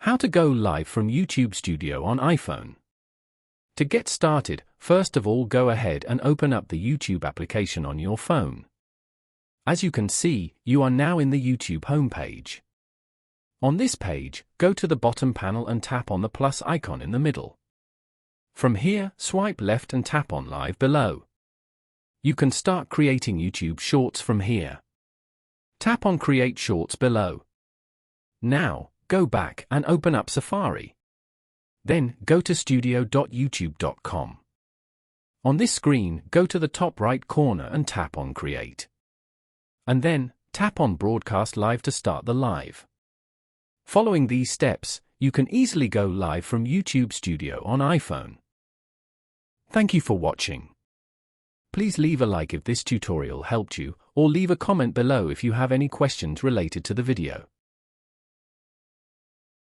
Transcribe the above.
How to go live from YouTube Studio on iPhone. To get started, first of all go ahead and open up the YouTube application on your phone. As you can see, you are now in the YouTube homepage. On this page, go to the bottom panel and tap on the plus icon in the middle. From here, swipe left and tap on Live below. You can start creating YouTube Shorts from here. Tap on Create Shorts below. Now, go back and open up Safari. Then, go to studio.youtube.com. On this screen, go to the top right corner and tap on Create. And then, tap on Broadcast Live to start the live. Following these steps, you can easily go live from YouTube Studio on iPhone. Thank you for watching. Please leave a like if this tutorial helped you, or leave a comment below if you have any questions related to the video.